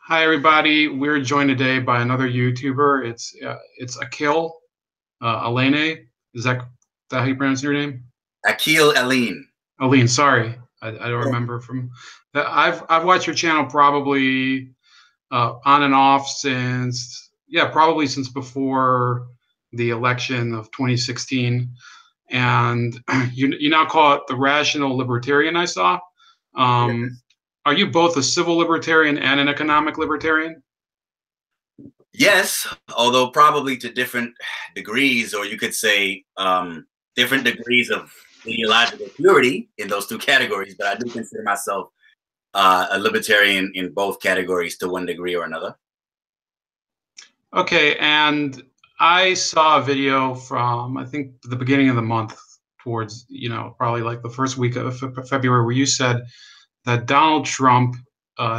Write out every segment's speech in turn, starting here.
Hi everybody. We're joined today by another YouTuber. It's Akil Alleyne. Is that how you pronounce your name? Akil Alleyne. Alleyne. Sorry, I don't remember from that. I've watched your channel probably on and off since probably since before the election of 2016, and you now call it the rational libertarian. I saw. Um, are you both a civil libertarian and an economic libertarian? Yes, although probably to different degrees, or you could say different degrees of ideological purity in those two categories. But I do consider myself a libertarian in both categories to one degree or another. Okay, and I saw a video from I think the beginning of the month towards, probably like the first week of February where you said that Donald Trump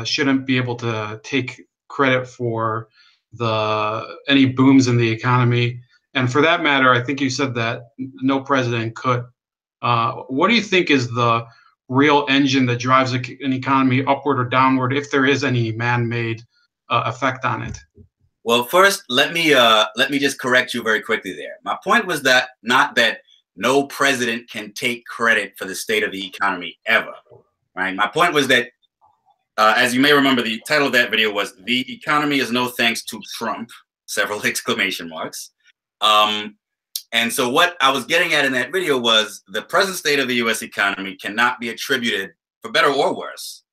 shouldn't be able to take credit for the any booms in the economy. And for that matter, I think you said that no president could. What do you think is the real engine that drives an economy upward or downward, if there is any man-made effect on it? Well, first, let me just correct you very quickly there. My point was that not that no president can take credit for the state of the economy ever, right? My point was that, as you may remember, the title of that video was "The Economy is No Thanks to Trump," several exclamation marks. Um, and so what I was getting at in that video was the present state of the U.S. economy cannot be attributed, for better or worse,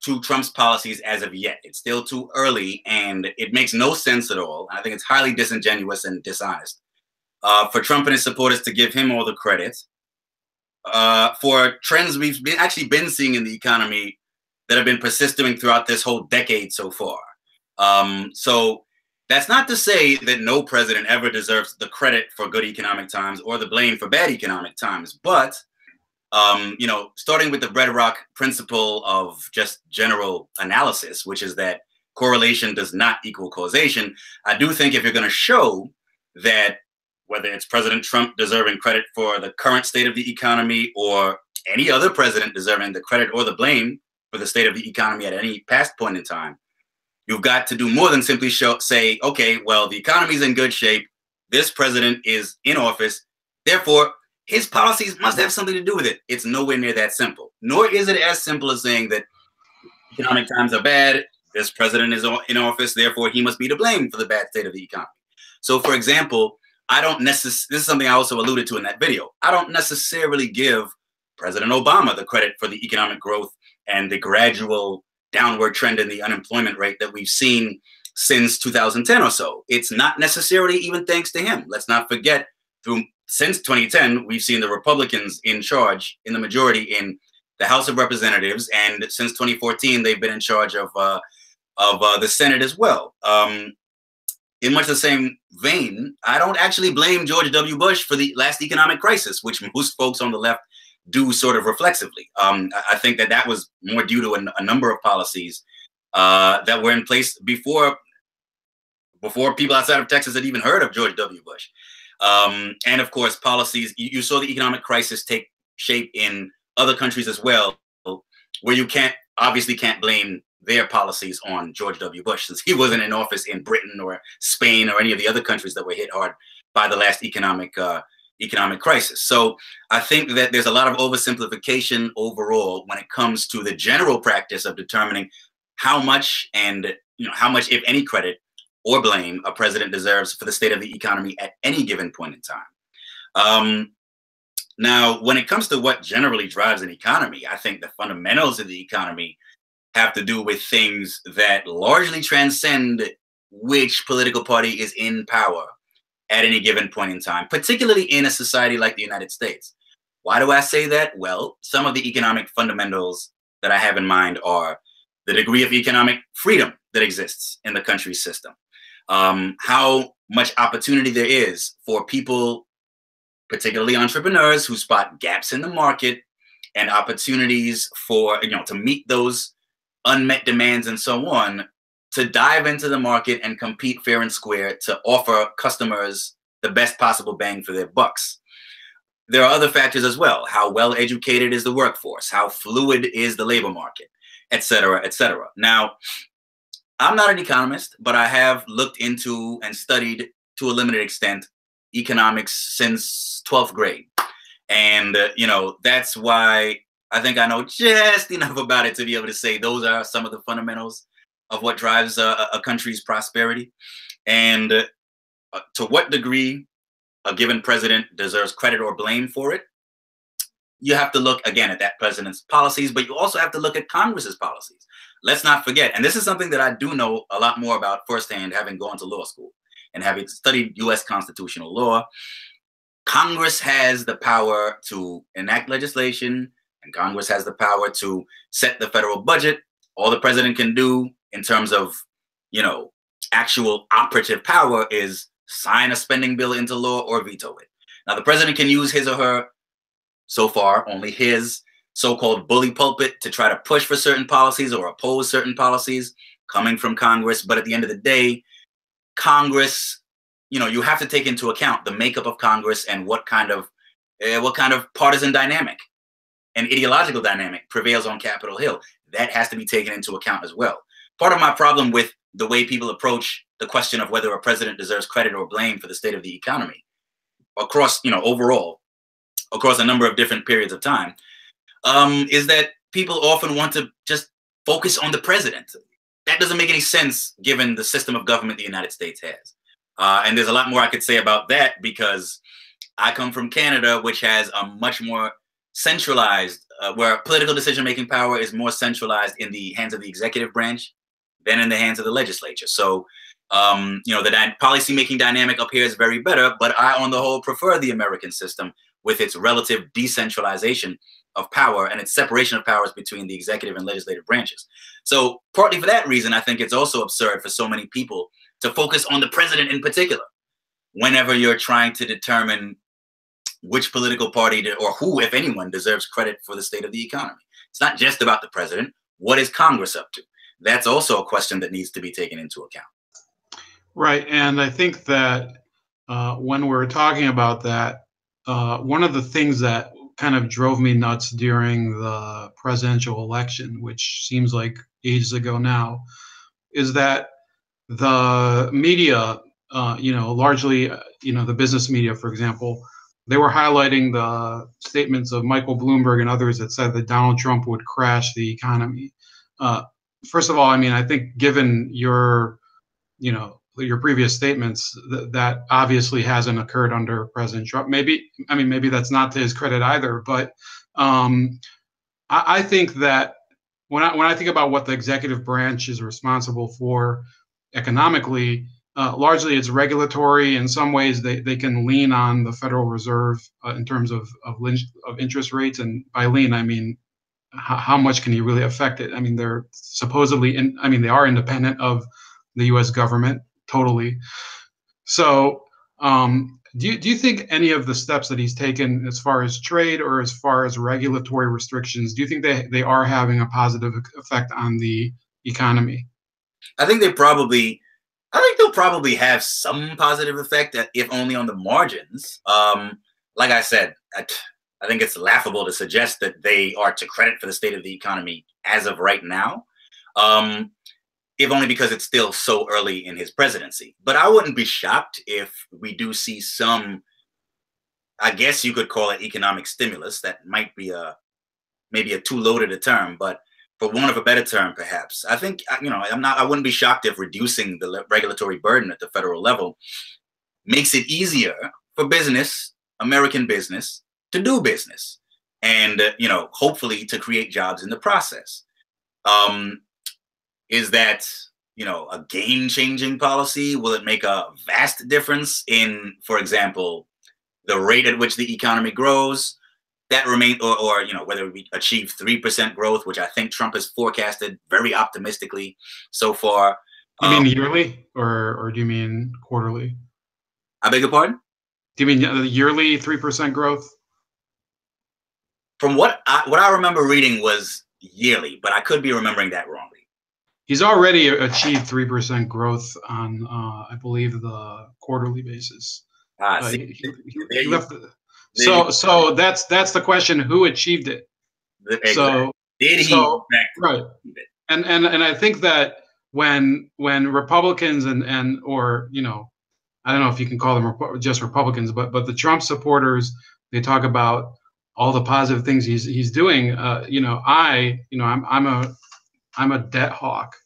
to Trump's policies as of yet. It's still too early, and it makes no sense at all. I think it's highly disingenuous and dishonest for Trump and his supporters to give him all the credit for trends we've actually been seeing in the economy that have been persisting throughout this whole decade so far. So that's not to say that no president ever deserves the credit for good economic times or the blame for bad economic times. But, starting with the bedrock principle of just general analysis, which is that correlation does not equal causation, I do think if you're going to show that whether it's President Trump deserving credit for the current state of the economy or any other president deserving the credit or the blame for the state of the economy at any past point in time, you've got to do more than simply say, okay, well, the economy's in good shape. This president is in office. Therefore, his policies must have something to do with it. It's nowhere near that simple. Nor is it as simple as saying that economic times are bad. This president is in office. Therefore, he must be to blame for the bad state of the economy. So, for example, this is something I also alluded to in that video. I don't necessarily give President Obama the credit for the economic growth and the gradual downward trend in the unemployment rate that we've seen since 2010 or so. It's not necessarily even thanks to him. Let's not forget, since 2010, we've seen the Republicans in charge, in the majority in the House of Representatives, and since 2014, they've been in charge of the Senate as well. In much the same vein, I don't actually blame George W. Bush for the last economic crisis, which most folks on the left do sort of reflexively. I think that was more due to a number of policies that were in place before people outside of Texas had even heard of George W. Bush. And of course, policies, you saw the economic crisis take shape in other countries as well, where you obviously can't blame their policies on George W. Bush, since he wasn't in office in Britain or Spain or any of the other countries that were hit hard by the last economic crisis. So I think that there's a lot of oversimplification overall when it comes to the general practice of determining how much if any, credit or blame a president deserves for the state of the economy at any given point in time. Now, when it comes to what generally drives an economy, I think the fundamentals of the economy have to do with things that largely transcend which political party is in power at any given point in time, particularly in a society like the United States. Why do I say that? Well, some of the economic fundamentals that I have in mind are the degree of economic freedom that exists in the country's system, how much opportunity there is for people, particularly entrepreneurs, who spot gaps in the market and opportunities for, to meet those unmet demands and so on, to dive into the market and compete fair and square to offer customers the best possible bang for their bucks. There are other factors as well. How well educated is the workforce? How fluid is the labor market? Et cetera, et cetera. Now, I'm not an economist, but I have looked into and studied to a limited extent economics since 12th grade. And, that's why I think I know just enough about it to be able to say those are some of the fundamentals of what drives a country's prosperity. And to what degree a given president deserves credit or blame for it, you have to look again at that president's policies, but you also have to look at Congress's policies. Let's not forget, and this is something that I do know a lot more about firsthand, having gone to law school and having studied US constitutional law. Congress has the power to enact legislation, and Congress has the power to set the federal budget. All the president can do in terms of, actual operative power is sign a spending bill into law or veto it. Now, the president can use his or her, so far, only his so-called bully pulpit to try to push for certain policies or oppose certain policies coming from Congress. But at the end of the day, Congress, you have to take into account the makeup of Congress and what kind of partisan dynamic and ideological dynamic prevails on Capitol Hill. That has to be taken into account as well. Part of my problem with the way people approach the question of whether a president deserves credit or blame for the state of the economy across, overall, across a number of different periods of time, is that people often want to just focus on the president. That doesn't make any sense given the system of government the United States has. And there's a lot more I could say about that because I come from Canada, which has a much more centralized, where political decision-making power is more centralized in the hands of the executive branch than in the hands of the legislature. So, the policy-making dynamic up here is very better, but I, on the whole, prefer the American system with its relative decentralization of power and its separation of powers between the executive and legislative branches. So partly for that reason, I think it's also absurd for so many people to focus on the president in particular whenever you're trying to determine which political party or who, if anyone, deserves credit for the state of the economy. It's not just about the president. What is Congress up to? That's also a question that needs to be taken into account. Right. And I think that when we're talking about that, one of the things that kind of drove me nuts during the presidential election, which seems like ages ago now, is that the media, largely, the business media, for example, they were highlighting the statements of Michael Bloomberg and others that said that Donald Trump would crash the economy. First of all, I think given your previous statements, that obviously hasn't occurred under President Trump. Maybe that's not to his credit either. But I think that when I think about what the executive branch is responsible for economically, largely it's regulatory. In some ways, they can lean on the Federal Reserve in terms of interest rates. And by lean, I mean, how much can he really affect it? They're supposedly, they are independent of the U.S. government. Totally. So, do you think any of the steps that he's taken, as far as trade or as far as regulatory restrictions, do you think they are having a positive effect on the economy? I think they'll probably have some positive effect, if only on the margins. Like I said, I think it's laughable to suggest that they are to credit for the state of the economy as of right now. If only because it's still so early in his presidency. But I wouldn't be shocked if we do see some, I guess you could call it economic stimulus. That might be maybe a too loaded a term, but for want of a better term, perhaps. I think, I wouldn't be shocked if reducing the regulatory burden at the federal level makes it easier for business, American business, to do business and, hopefully to create jobs in the process. Is that, a game-changing policy? Will it make a vast difference in, for example, the rate at which the economy grows? That remains, or whether we achieve 3% growth, which I think Trump has forecasted very optimistically so far. You mean yearly, or do you mean quarterly? I beg your pardon? Do you mean yearly 3% growth? From what I remember reading was yearly, but I could be remembering that wrongly. He's already achieved 3% growth on, I believe, the quarterly basis. So that's the question: who achieved it? Exactly. Did he? Right. And I think that when Republicans and or I don't know if you can call them just Republicans, but the Trump supporters, they talk about all the positive things he's doing. I'm a debt hawk,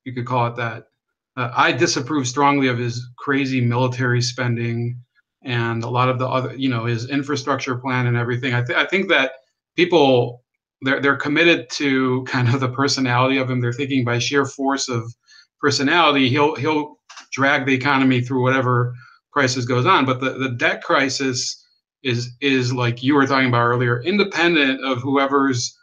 you could call it that. I disapprove strongly of his crazy military spending and a lot of the other, his infrastructure plan and everything. I think that people they're committed to kind of the personality of him. They're thinking by sheer force of personality, he'll drag the economy through whatever crisis goes on. But the debt crisis is like you were talking about earlier, independent of whoever's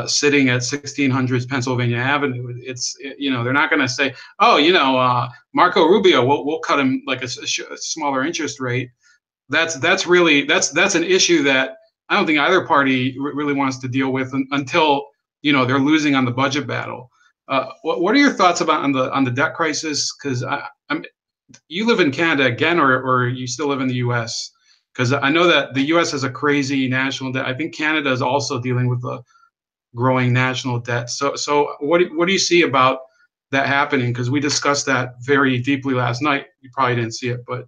sitting at 1600s Pennsylvania Avenue. They're not going to say, oh, Marco Rubio, we'll cut him like a smaller interest rate. That's an issue that I don't think either party really wants to deal with until they're losing on the budget battle. What are your thoughts about on the debt crisis? Because you live in Canada again, or you still live in the U.S. Because I know that the U.S. has a crazy national debt. I think Canada is also dealing with a growing national debt. So what do you see about that happening? Because we discussed that very deeply last night. You probably didn't see it, but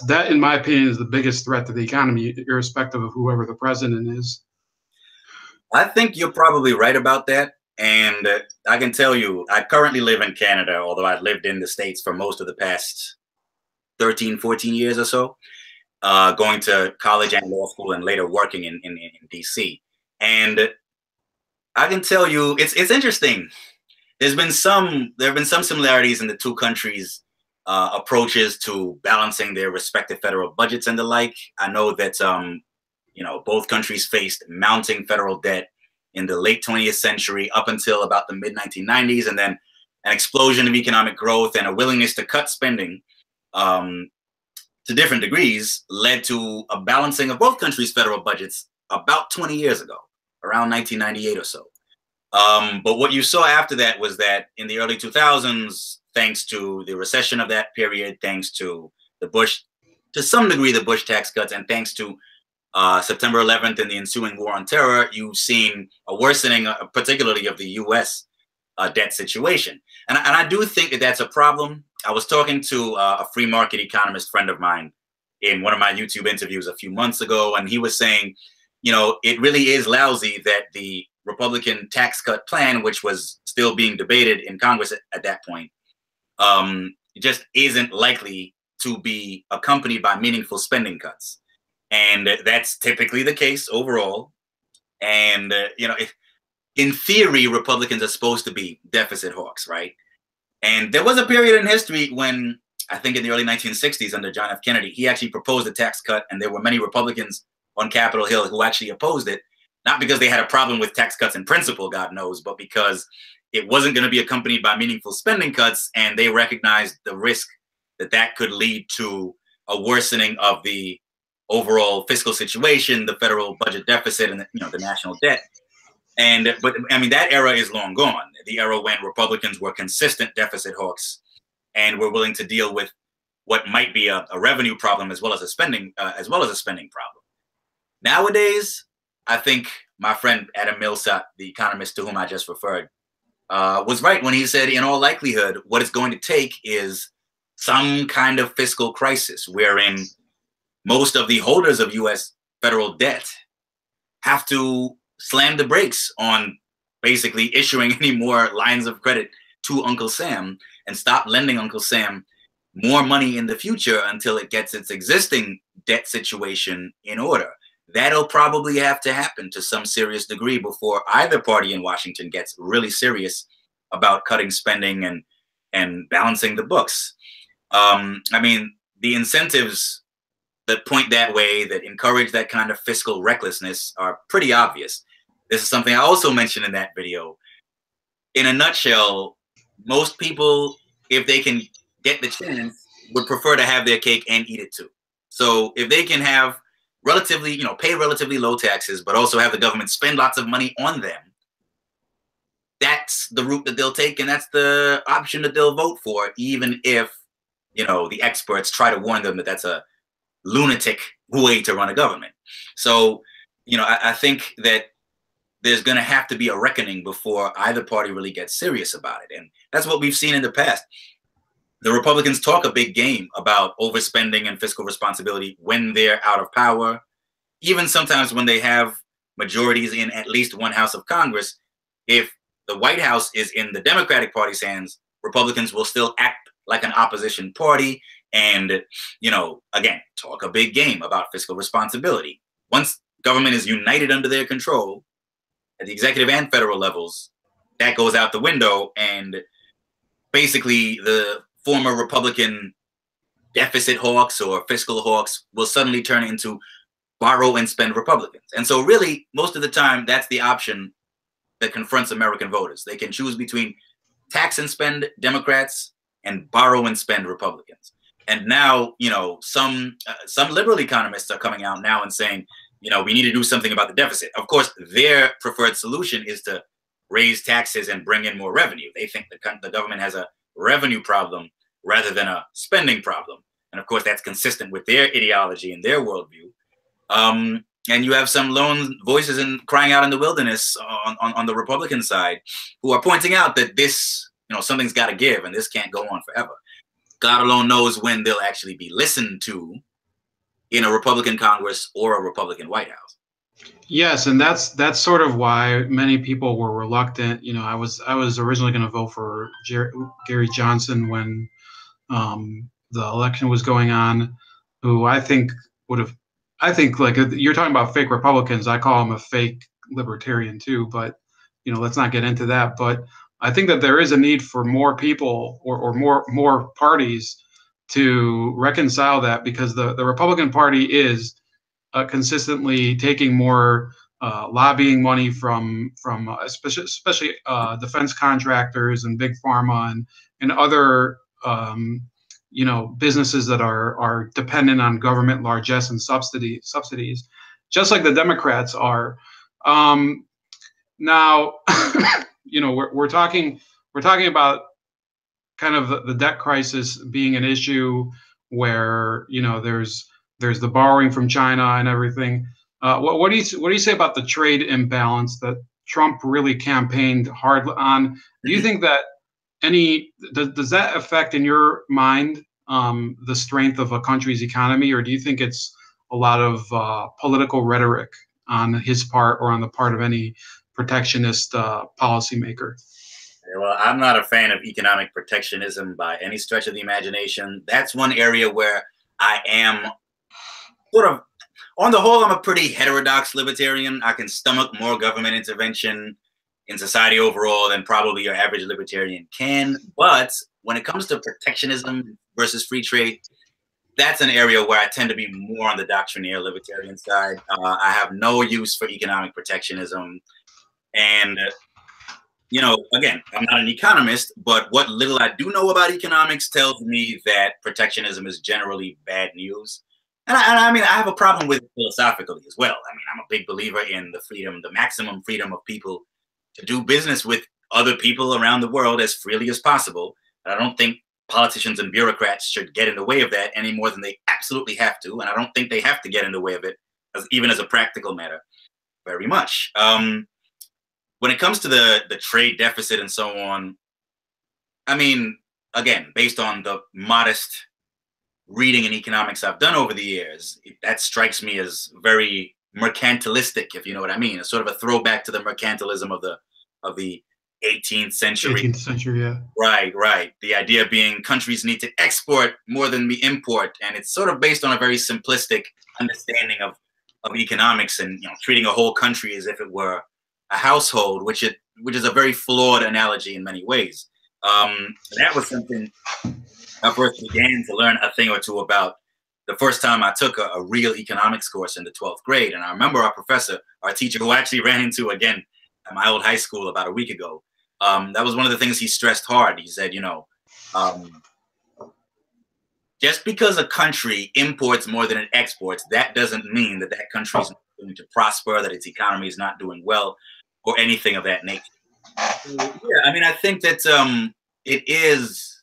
that in my opinion is the biggest threat to the economy, irrespective of whoever the president is. I think you're probably right about that. And I can tell you, I currently live in Canada, although I've lived in the States for most of the past 13, 14 years or so, going to college and law school and later working in DC. And I can tell you, it's interesting. There have been some similarities in the two countries' approaches to balancing their respective federal budgets and the like. I know that both countries faced mounting federal debt in the late 20th century up until about the mid 1990s, and then an explosion of economic growth and a willingness to cut spending to different degrees led to a balancing of both countries' federal budgets about 20 years ago, around 1998 or so. But what you saw after that was that in the early 2000s, thanks to the recession of that period, thanks to to some degree, the Bush tax cuts, and thanks to September 11th and the ensuing war on terror, you've seen a worsening, particularly of the U.S. Debt situation. And I do think that that's a problem. I was talking to a free market economist friend of mine in one of my YouTube interviews a few months ago, and he was saying, it really is lousy that the Republican tax cut plan, which was still being debated in Congress at that point, just isn't likely to be accompanied by meaningful spending cuts. And that's typically the case overall. And, in theory, Republicans are supposed to be deficit hawks, right? And there was a period in history when, I think in the early 1960s under John F. Kennedy, he actually proposed a tax cut, and there were many Republicans on Capitol Hill who actually opposed it, not because they had a problem with tax cuts in principle, God knows, but because it wasn't going to be accompanied by meaningful spending cuts, and they recognized the risk that could lead to a worsening of the overall fiscal situation, the federal budget deficit, and the national debt. But I mean, that era is long gone. The era when Republicans were consistent deficit hawks and were willing to deal with what might be a revenue problem as well as a spending problem. Nowadays, I think my friend Adam Millsap, the economist to whom I just referred, was right when he said, in all likelihood, what it's going to take is some kind of fiscal crisis wherein most of the holders of U.S. federal debt have to slam the brakes on basically issuing any more lines of credit to Uncle Sam and stop lending Uncle Sam more money in the future until it gets its existing debt situation in order. That'll probably have to happen to some serious degree before either party in Washington gets really serious about cutting spending and balancing the books. I mean, the incentives that point that way, that encourage that kind of fiscal recklessness, are pretty obvious. This is something I also mentioned in that video. In a nutshell, most people, if they can get the chance, would prefer to have their cake and eat it too. So if they can have relatively, pay relatively low taxes, but also have the government spend lots of money on them, that's the route that they'll take, and that's the option that they'll vote for, even if, the experts try to warn them that that's a lunatic way to run a government. So, I think that there's going to have to be a reckoning before either party really gets serious about it. And that's what we've seen in the past. The Republicans talk a big game about overspending and fiscal responsibility when they're out of power. Even sometimes when they have majorities in at least one house of Congress, if the White House is in the Democratic Party's hands, Republicans will still act like an opposition party and, you know, again, talk a big game about fiscal responsibility. Once government is united under their control at the executive and federal levels, that goes out the window, and basically the former Republican deficit hawks or fiscal hawks will suddenly turn into borrow and spend Republicans. And so really, most of the time, that's the option that confronts American voters. They can choose between tax and spend Democrats and borrow and spend Republicans. And now, you know, some liberal economists are coming out now and saying, you know, we need to do something about the deficit. Of course, their preferred solution is to raise taxes and bring in more revenue. They think the government has a revenue problem rather than a spending problem. And of course, that's consistent with their ideology and their worldview. And you have some lone voices crying out in the wilderness on the Republican side who are pointing out that this, you know, something's got to give and this can't go on forever. God alone knows when they'll actually be listened to in a Republican Congress or a Republican White House. Yes, and that's sort of why many people were reluctant. You know, I was originally going to vote for Gary Johnson when the election was going on, who I think would have. I think, like, you're talking about fake Republicans. I call him a fake libertarian too, but you know, let's not get into that. But I think that there is a need for more people or more parties to reconcile that, because the Republican Party is consistently taking more lobbying money from especially defense contractors and big pharma and other you know, businesses that are dependent on government largesse and subsidies, just like the Democrats are. Now, you know, we're talking about kind of the debt crisis being an issue where, you know, there's the borrowing from China and everything. What do you say about the trade imbalance that Trump really campaigned hard on? Do you think that does that affect, in your mind, the strength of a country's economy, or do you think it's a lot of political rhetoric on his part or on the part of any protectionist policymaker? Well, I'm not a fan of economic protectionism by any stretch of the imagination. That's one area where I am sort of, on the whole, I'm a pretty heterodox libertarian. I can stomach more government intervention in society overall than probably your average libertarian can. But when it comes to protectionism versus free trade, that's an area where I tend to be more on the doctrinaire libertarian side. I have no use for economic protectionism. And, you know, again, I'm not an economist, but what little I do know about economics tells me that protectionism is generally bad news. And I mean, I have a problem with it philosophically as well. I mean, I'm a big believer in the freedom, the maximum freedom of people to do business with other people around the world as freely as possible. And I don't think politicians and bureaucrats should get in the way of that any more than they absolutely have to. And I don't think they have to get in the way of it, even as a practical matter, very much. When it comes to the trade deficit and so on, I mean, again, based on the modest reading in economics I've done over the years, that strikes me as very mercantilistic, if you know what I mean. It's sort of a throwback to the mercantilism of the 18th century. 18th century, yeah. Right. The idea being countries need to export more than we import, and it's sort of based on a very simplistic understanding of economics, and, you know, treating a whole country as if it were a household, which is a very flawed analogy in many ways. That was something I first began to learn a thing or two about the first time I took a real economics course in the 12th grade. And I remember our teacher, who I actually ran into again at my old high school about a week ago, that was one of the things he stressed hard. He said, you know, just because a country imports more than it exports, that doesn't mean that that country is not going to prosper, that its economy is not doing well, or anything of that nature. So, yeah, I mean, I think that it is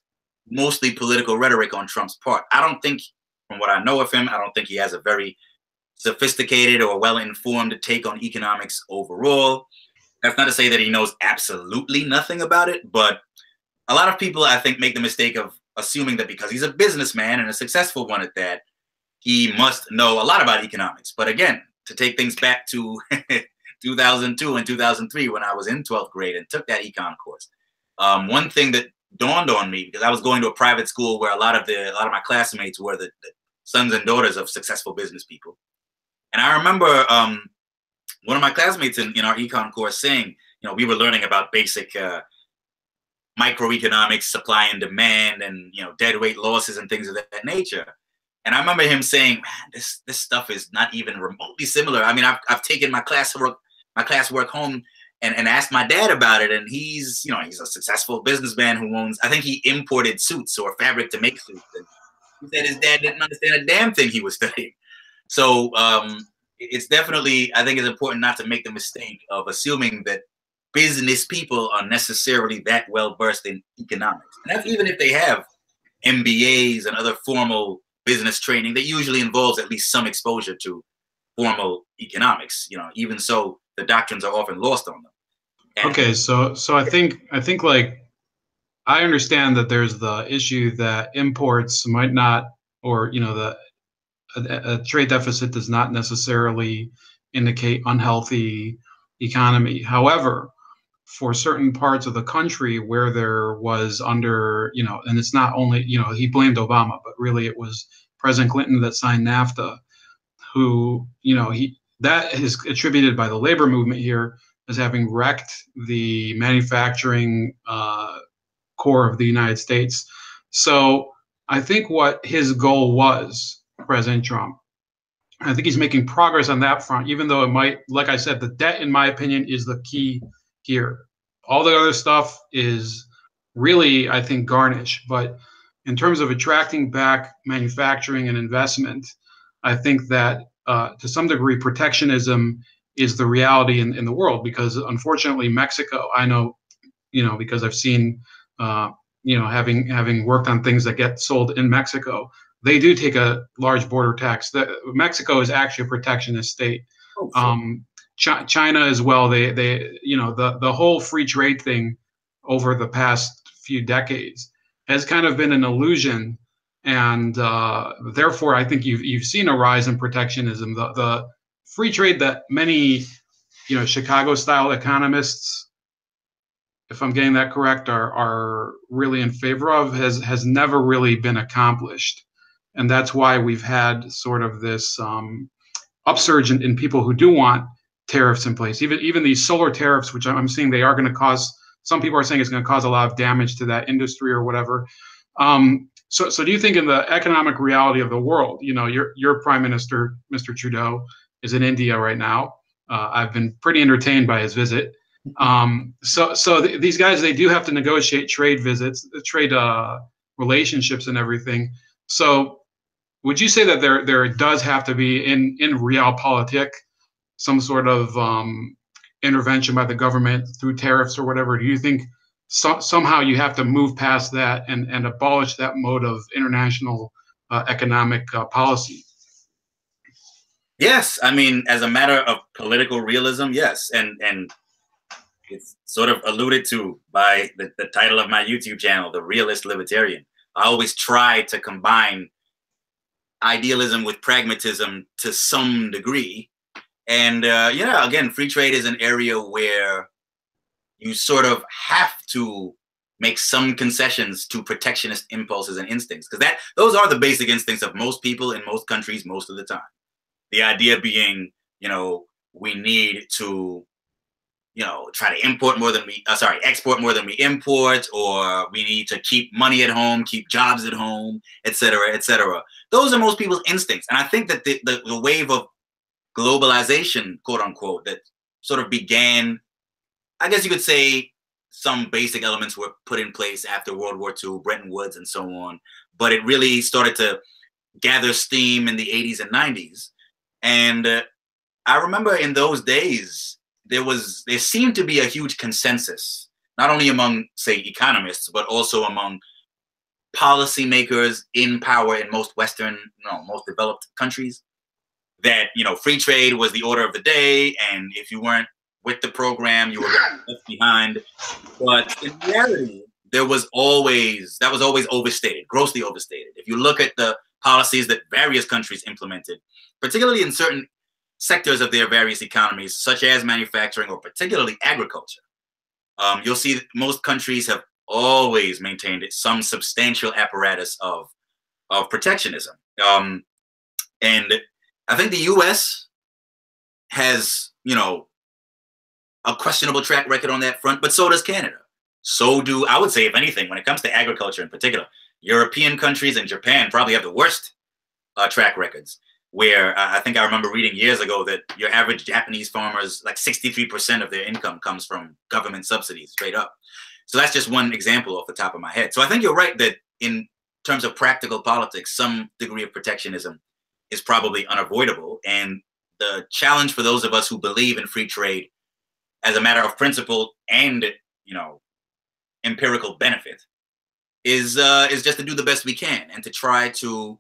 mostly political rhetoric on Trump's part. I don't think, from what I know of him, I don't think he has a very sophisticated or well-informed take on economics overall. That's not to say that he knows absolutely nothing about it, but a lot of people, I think, make the mistake of assuming that because he's a businessman and a successful one at that, he must know a lot about economics. But again, to take things back to 2002 and 2003 when I was in 12th grade and took that econ course, one thing that dawned on me, because I was going to a private school where a lot of my classmates were the sons and daughters of successful business people. And I remember one of my classmates in our econ course saying, we were learning about basic microeconomics, supply and demand, and deadweight losses and things of that nature. And I remember him saying, "Man, this stuff is not even remotely similar." I mean, I've taken my classwork home and asked my dad about it, and he's a successful businessman who owns. I think he imported suits or fabric to make suits. And he said his dad didn't understand a damn thing he was studying. So it's definitely, I think it's important not to make the mistake of assuming that business people are necessarily that well versed in economics. And that's even if they have MBAs and other formal business training that usually involves at least some exposure to formal economics. Even so, the doctrines are often lost on them. And okay, so I think like I understand that there's the issue that imports might not, or a trade deficit does not necessarily indicate unhealthy economy. However, for certain parts of the country where there was under, and it's not only, he blamed Obama, but really it was President Clinton that signed NAFTA, who, that is attributed by the labor movement here as having wrecked the manufacturing core of the United States. So I think what his goal was, President Trump, I think he's making progress on that front, even though it might, like I said, the debt, in my opinion, is the key here. All the other stuff is really, I think, garnish. But in terms of attracting back manufacturing and investment, I think that to some degree, protectionism is the reality in the world, because unfortunately, Mexico, I know, because I've seen, having worked on things that get sold in Mexico, they do take a large border tax. Mexico is actually a protectionist state. Oh, sure. China as well. They the whole free trade thing over the past few decades has kind of been an illusion, and therefore I think you've seen a rise in protectionism. The free trade that many Chicago-style economists, if I'm getting that correct, are really in favor of has never really been accomplished. And that's why we've had sort of this upsurge in people who do want tariffs in place. Even these solar tariffs, which I'm seeing they are going to cause, some people are saying it's going to cause a lot of damage to that industry or whatever. So do you think in the economic reality of the world, your Prime Minister, Mr. Trudeau, is in India right now. I've been pretty entertained by his visit. So these guys, they do have to negotiate trade visits, trade relationships and everything. So would you say that there does have to be in realpolitik some sort of intervention by the government through tariffs or whatever? Do you think somehow you have to move past that and abolish that mode of international economic policy? Yes, I mean, as a matter of political realism, yes, and it's sort of alluded to by the title of my YouTube channel, The Realist Libertarian. I always try to combine idealism with pragmatism to some degree. And again, free trade is an area where you sort of have to make some concessions to protectionist impulses and instincts, because those are the basic instincts of most people in most countries most of the time. The idea being, we need to, try to export more than we import, or we need to keep money at home, keep jobs at home, et cetera, et cetera. Those are most people's instincts. And I think that the wave of globalization, quote unquote, that sort of began, I guess you could say some basic elements were put in place after World War II, Bretton Woods and so on, but it really started to gather steam in the 80s and 90s. And I remember in those days, there seemed to be a huge consensus, not only among, say, economists, but also among policymakers in power in most Western, most developed countries, that, free trade was the order of the day. And if you weren't with the program, you were left behind. But in reality, that was always overstated, grossly overstated. If you look at the policies that various countries implemented, particularly in certain sectors of their various economies, such as manufacturing or particularly agriculture, you'll see that most countries have always maintained some substantial apparatus of protectionism. And I think the U.S. has, a questionable track record on that front, but so does Canada. So do, I would say, if anything, when it comes to agriculture in particular, European countries and Japan probably have the worst track records, where I think I remember reading years ago that your average Japanese farmers, like 63% of their income comes from government subsidies straight up. So that's just one example off the top of my head. So I think you're right that in terms of practical politics, some degree of protectionism is probably unavoidable. And the challenge for those of us who believe in free trade as a matter of principle and, empirical benefit is just to do the best we can and to try to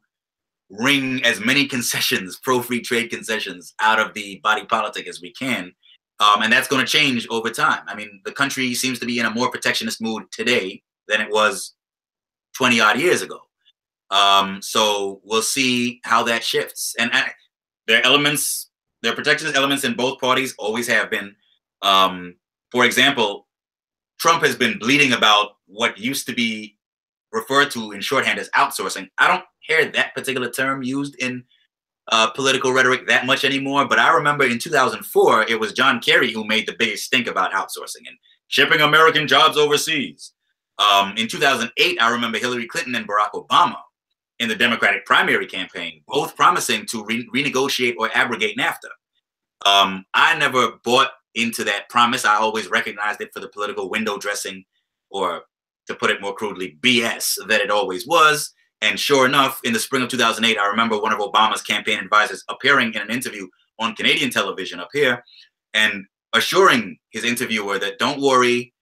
wring as many concessions, pro-free trade concessions, out of the body politic as we can. And that's going to change over time. I mean, the country seems to be in a more protectionist mood today than it was 20 odd years ago. So we'll see how that shifts. And there are protectionist elements in both parties, always have been. For example, Trump has been bleating about what used to be referred to in shorthand as outsourcing. I don't hear that particular term used in political rhetoric that much anymore, but I remember in 2004, it was John Kerry who made the biggest stink about outsourcing and shipping American jobs overseas. In 2008, I remember Hillary Clinton and Barack Obama in the Democratic primary campaign, both promising to renegotiate or abrogate NAFTA. I never bought into that promise. I always recognized it for the political window dressing, or to put it more crudely, BS that it always was. And sure enough, in the spring of 2008, I remember one of Obama's campaign advisors appearing in an interview on Canadian television up here and assuring his interviewer that don't worry,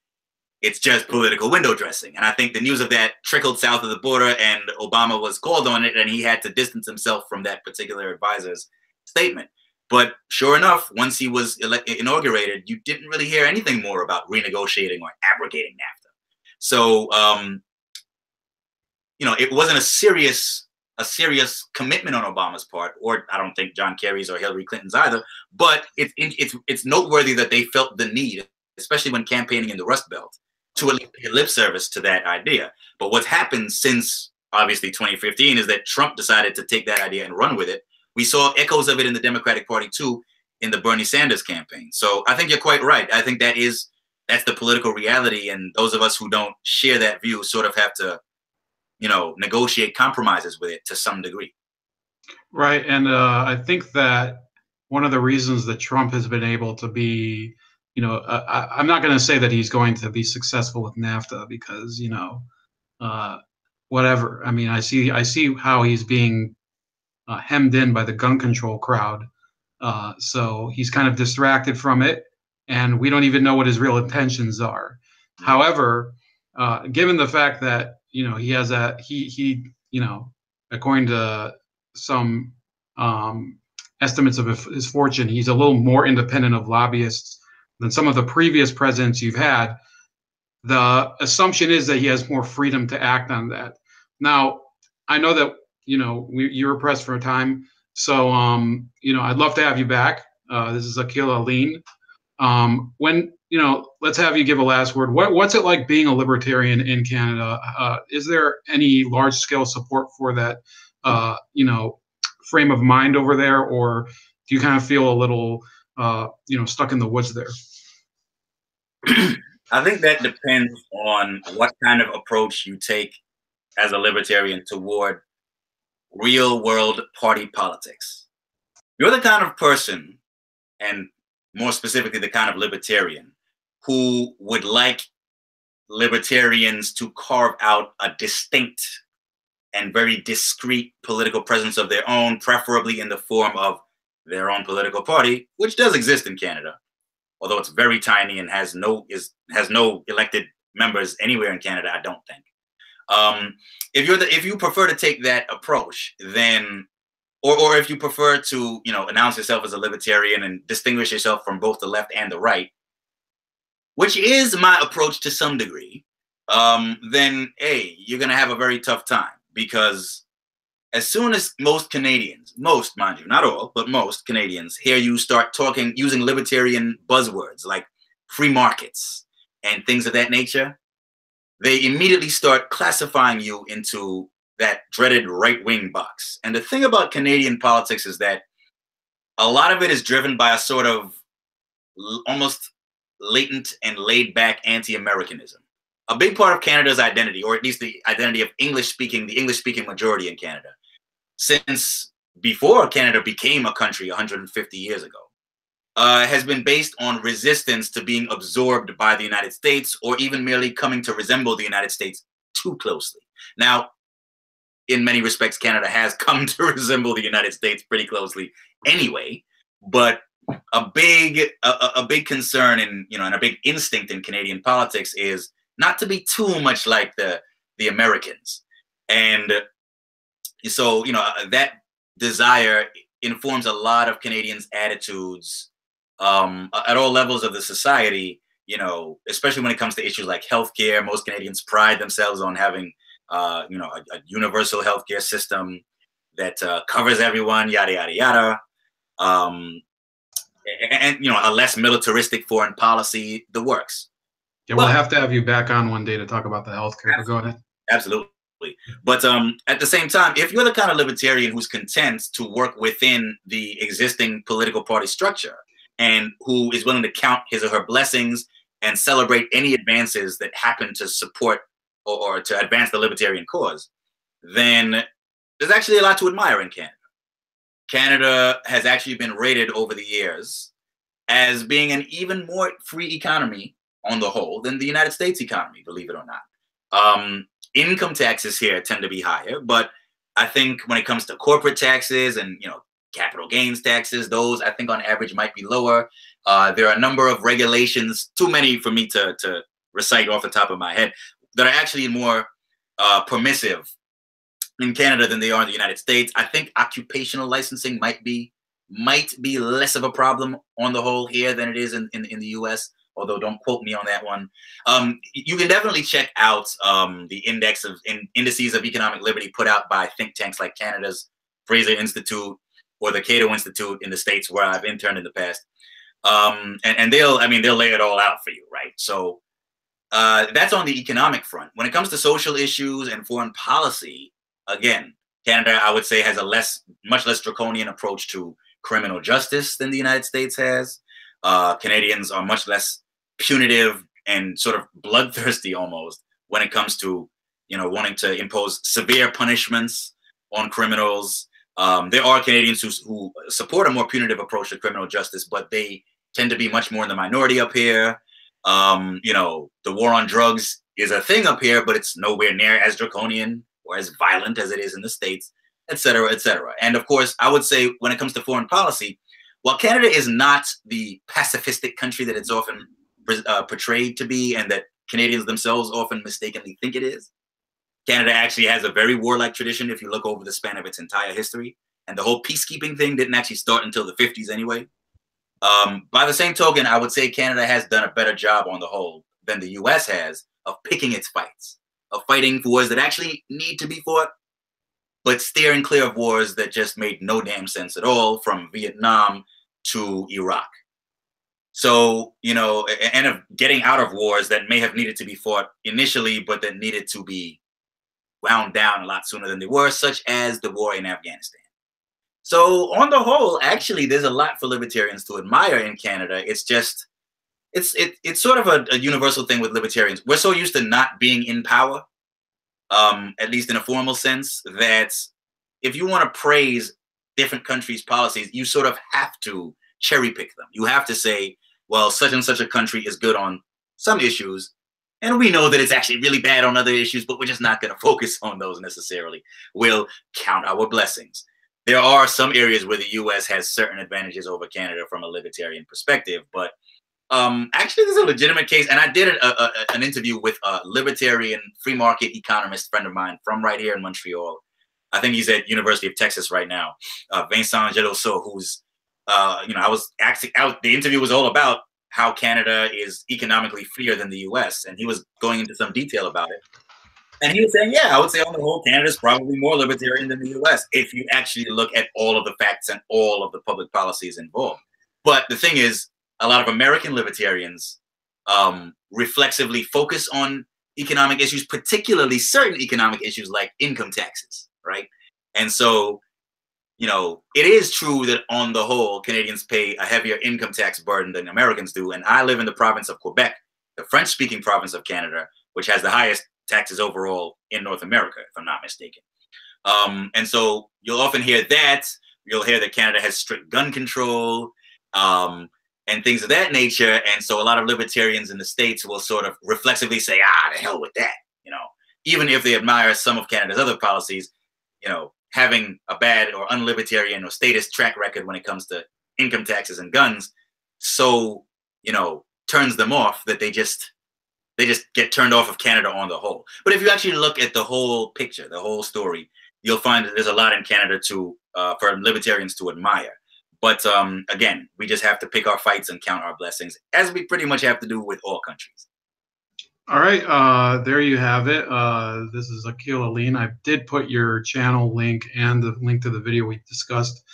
it's just political window dressing. And I think the news of that trickled south of the border and Obama was called on it and he had to distance himself from that particular advisor's statement. But sure enough, once he was inaugurated, you didn't really hear anything more about renegotiating or abrogating NAFTA. So, it wasn't a serious commitment on Obama's part, or I don't think John Kerry's or Hillary Clinton's either. But it's noteworthy that they felt the need, especially when campaigning in the Rust Belt, to pay lip service to that idea. But what's happened since obviously 2015 is that Trump decided to take that idea and run with it. We saw echoes of it in the Democratic Party too, in the Bernie Sanders campaign. So I think you're quite right. I think that's the political reality, and those of us who don't share that view sort of have to, negotiate compromises with it to some degree. Right, and I think that one of the reasons that Trump has been able to be, I'm not going to say that he's going to be successful with NAFTA because, whatever. I mean, I see how he's being hemmed in by the gun control crowd. So he's kind of distracted from it, and we don't even know what his real intentions are. However, given the fact that, he has according to some estimates of his fortune, he's a little more independent of lobbyists than some of the previous presidents you've had. The assumption is that he has more freedom to act on that. Now, I know that you were pressed for a time, so I'd love to have you back. This is Akil Alleyne. When let's have you give a last word. What's it like being a libertarian in Canada? Is there any large-scale support for that frame of mind over there, or do you kind of feel a little stuck in the woods there? I think that depends on what kind of approach you take as a libertarian toward real world party politics. You're the kind of person, and more specifically the kind of libertarian, who would like libertarians to carve out a distinct and very discrete political presence of their own, preferably in the form of their own political party, which does exist in Canada, although it's very tiny and has no elected members anywhere in Canada, I don't think. If you prefer to take that approach, then or if you prefer to, announce yourself as a libertarian and distinguish yourself from both the left and the right, which is my approach to some degree, then, hey, you're going to have a very tough time, because as soon as most Canadians, most, mind you, not all, but most Canadians hear you start using libertarian buzzwords like free markets and things of that nature, they immediately start classifying you into that dreaded right-wing box. And the thing about Canadian politics is that a lot of it is driven by a sort of almost latent and laid-back anti-Americanism. A big part of Canada's identity, or at least the identity of the English-speaking majority in Canada, since before Canada became a country 150 years ago, has been based on resistance to being absorbed by the United States, or even merely coming to resemble the United States too closely. Now, in many respects, Canada has come to resemble the United States pretty closely anyway, but a big concern and a big instinct in Canadian politics is not to be too much like the Americans. And so, that desire informs a lot of Canadians' attitudes at all levels of the society, especially when it comes to issues like healthcare. Most Canadians pride themselves on having, a universal healthcare system that covers everyone, yada, yada, yada. And a less militaristic foreign policy, the works. Yeah, we'll have to have you back on one day to talk about the healthcare, but go ahead. Absolutely. But at the same time, if you're the kind of libertarian who's content to work within the existing political party structure and who is willing to count his or her blessings and celebrate any advances that happen to support or to advance the libertarian cause, then there's actually a lot to admire in Canada. Canada has actually been rated over the years as being an even more free economy on the whole than the United States economy, believe it or not. Income taxes here tend to be higher, but I think when it comes to corporate taxes and capital gains taxes, those I think on average might be lower. There are a number of regulations, too many for me to recite off the top of my head, that are actually more permissive in Canada than they are in the United States. I think occupational licensing might be less of a problem on the whole here than it is in the US, although don't quote me on that one. You can definitely check out the indices of economic liberty put out by think tanks like Canada's Fraser Institute or the Cato Institute in the States, where I've interned in the past. And they'll lay it all out for you, right? So that's on the economic front. When it comes to social issues and foreign policy, again, Canada, I would say, has a much less draconian approach to criminal justice than the United States has. Canadians are much less punitive and sort of bloodthirsty almost when it comes to, wanting to impose severe punishments on criminals. There are Canadians who support a more punitive approach to criminal justice, but they tend to be much more in the minority up here. The war on drugs is a thing up here, but it's nowhere near as draconian or as violent as it is in the States, et cetera, et cetera. And of course, I would say when it comes to foreign policy, while Canada is not the pacifistic country that it's often portrayed to be and that Canadians themselves often mistakenly think it is, Canada actually has a very warlike tradition if you look over the span of its entire history. And the whole peacekeeping thing didn't actually start until the 50s anyway. By the same token, I would say Canada has done a better job on the whole than the US has of picking its fights, of fighting for wars that actually need to be fought, but steering clear of wars that just made no damn sense at all, from Vietnam to Iraq. So, and of getting out of wars that may have needed to be fought initially, but that needed to be wound down a lot sooner than they were, such as the war in Afghanistan. So on the whole, actually, there's a lot for libertarians to admire in Canada. It's just, it's sort of a universal thing with libertarians. We're so used to not being in power, at least in a formal sense, that if you want to praise different countries' policies, you sort of have to cherry pick them. You have to say, well, such and such a country is good on some issues, and we know that it's actually really bad on other issues, but we're just not going to focus on those necessarily. We'll count our blessings. There are some areas where the U.S. has certain advantages over Canada from a libertarian perspective, but actually there's a legitimate case. And I did an interview with a libertarian free market economist friend of mine from right here in Montreal, I think he's at University of Texas right now. Vincent Geloso, who's, I was actually out. The interview was all about how Canada is economically freer than the U.S., and he was going into some detail about it. And he was saying, yeah, I would say on the whole, Canada is probably more libertarian than the U.S. if you actually look at all of the facts and all of the public policies involved. But the thing is, a lot of American libertarians reflexively focus on economic issues, particularly certain economic issues like income taxes, right? And so, it is true that on the whole, Canadians pay a heavier income tax burden than Americans do. And I live in the province of Quebec, the French-speaking province of Canada, which has the highest taxes overall in North America, if I'm not mistaken. And so you'll often hear that. You'll hear that Canada has strict gun control and things of that nature. And so a lot of libertarians in the States will sort of reflexively say, the hell with that. Even if they admire some of Canada's other policies, having a bad or unlibertarian or statist track record when it comes to income taxes and guns, so, turns them off that they just get turned off of Canada on the whole. But if you actually look at the whole picture, the whole story, you'll find that there's a lot in Canada for libertarians to admire. But again, we just have to pick our fights and count our blessings, as we pretty much have to do with all countries. All right, there you have it. This is Akil Alleyne. I did put your channel link and the link to the video we discussed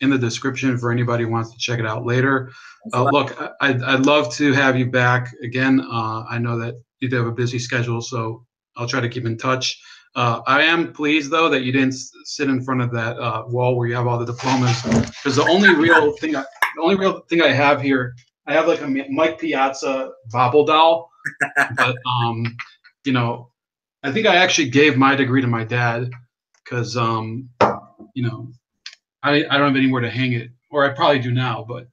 in the description for anybody who wants to check it out later. Look, I'd love to have you back again. I know that you do have a busy schedule, so I'll try to keep in touch. I am pleased, though, that you didn't sit in front of that wall where you have all the diplomas, because the only real thing I have here, I have like a Mike Piazza bobble doll, but I think I actually gave my degree to my dad, because I don't have anywhere to hang it, or I probably do now. But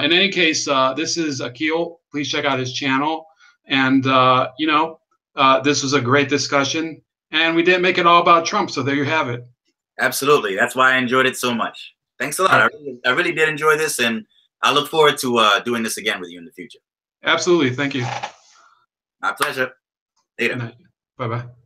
in any case, this is Akil. Please check out his channel, and this was a great discussion. And we didn't make it all about Trump, so there you have it. Absolutely. That's why I enjoyed it so much. Thanks a lot. I really did enjoy this, and I look forward to doing this again with you in the future. Absolutely. Thank you. My pleasure. Later. Bye-bye.